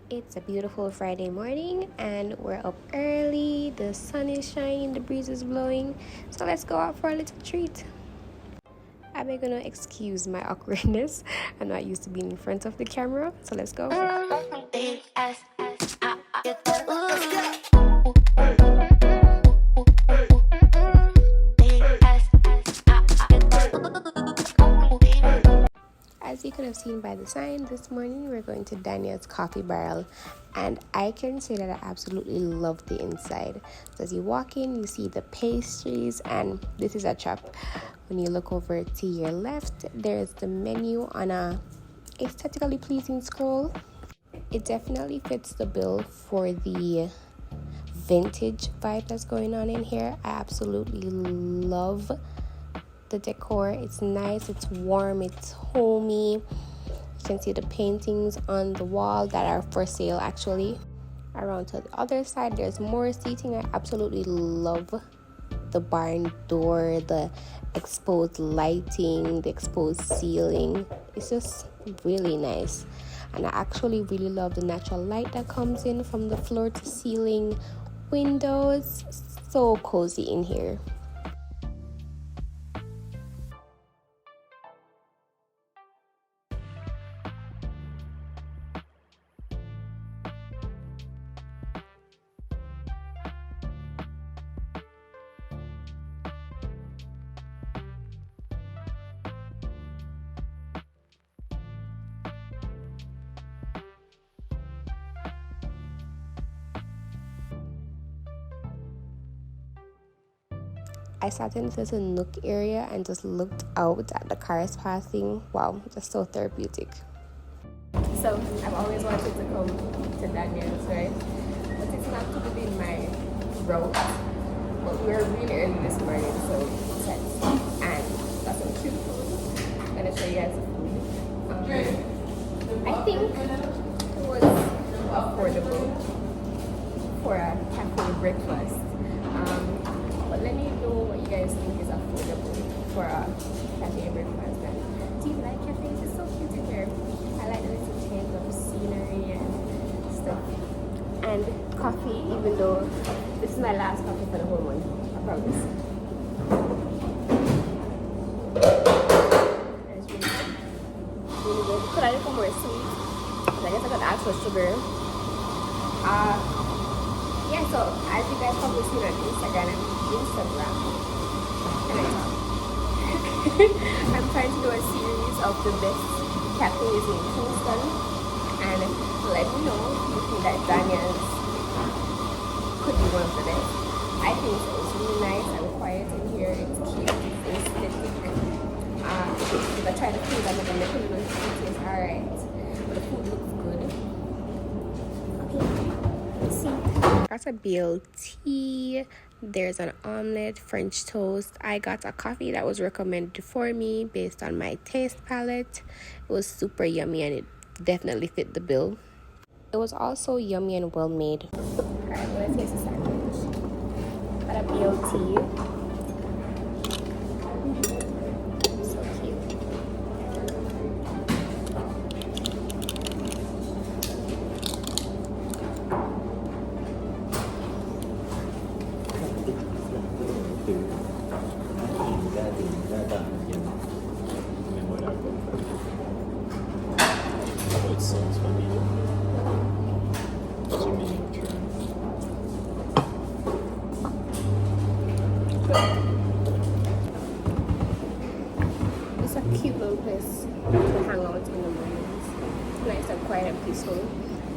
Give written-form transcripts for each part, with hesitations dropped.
It's a beautiful Friday morning and we're up early. The sun is shining, the breeze is blowing. So let's go out for a little treat. I'm gonna excuse my awkwardness. I'm not used to being in front of the camera, so let's go. As you could have seen by the sign, this morning we're going to Danya's Coffee Barrel, and I can say that I absolutely love the inside. So as you walk in, you see the pastries, and this is a shop. When you look over to your left, there's the menu on a aesthetically pleasing scroll. It definitely fits the bill for the vintage vibe that's going on in here. I absolutely love the decor. It's nice, it's warm, it's homey. You can see the paintings on the wall that are for sale actually. Around to the other side, there's more seating. I absolutely love the barn door, the exposed lighting, the exposed ceiling. It's just really nice. And I actually really love the natural light that comes in from the floor to ceiling windows. So cozy in here. I sat in this nook area and just looked out at the cars passing. Wow, just so therapeutic. So I've always wanted to come to Danya's, right? But it's not within my route. But we're really early this morning, so sense. And that's some cute food. I'm gonna show you guys the food. I think it was affordable for a cafe breakfast. But let me know what you guys think is affordable for a cafe breakfast. And do you like cafes? It's so cute in here. I like the little change of scenery and stuff. And coffee, even though this is my last coffee for the whole month, I promise. And it's really good. Really good. Could I look more sweet? I guess I could ask for sugar. Yeah, so as you guys probably seen on Instagram, and I talk. I'm trying to do a series of the best cafes in Kingston, and let me know if you think that Danya's could be one of the best. I think so. It's really nice and quiet in here. It's cute. It's aesthetic. If I try the food, I'm gonna make it look tastes alright, but the food looks good. Okay, let's see. Got a BLT. There's an omelette, French toast. I got a coffee that was recommended for me based on my taste palette. It was super yummy and it definitely fit the bill. It was also yummy and well made. Alright, well, let's taste the sandwich. Got a BLT. So cute. It's a cute little place to hang out in the mornings. It's nice and quiet and peaceful.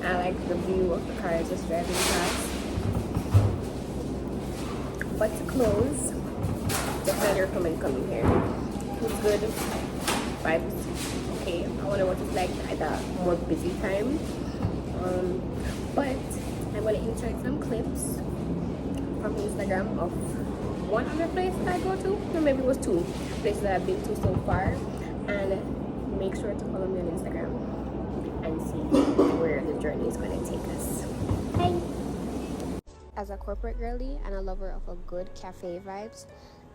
I like the view of the cars just driving past. But to close, definitely recommend coming here. It's good, vibes okay. I wonder what it's like at a more busy time. But I'm gonna insert some clips from Instagram of one other place that I go to, or maybe it was two places that I've been to so far, and make sure to follow me on Instagram and see where the journey is going to take us. Bye! As a corporate girly and a lover of a good cafe vibes,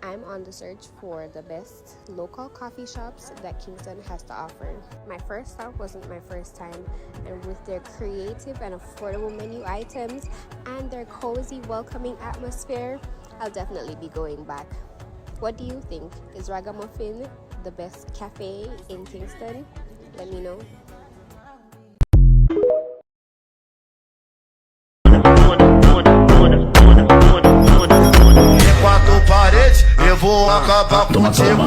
I'm on the search for the best local coffee shops that Kingston has to offer. My first stop wasn't my first time, and with their creative and affordable menu items and their cozy, welcoming atmosphere, I'll definitely be going back. What do you think? Is Ragamuffin the best cafe in Kingston? Let me know. Eu vou acabar contigo.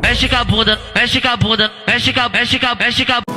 Mexe com a bunda, mexe com a bunda, mexe com a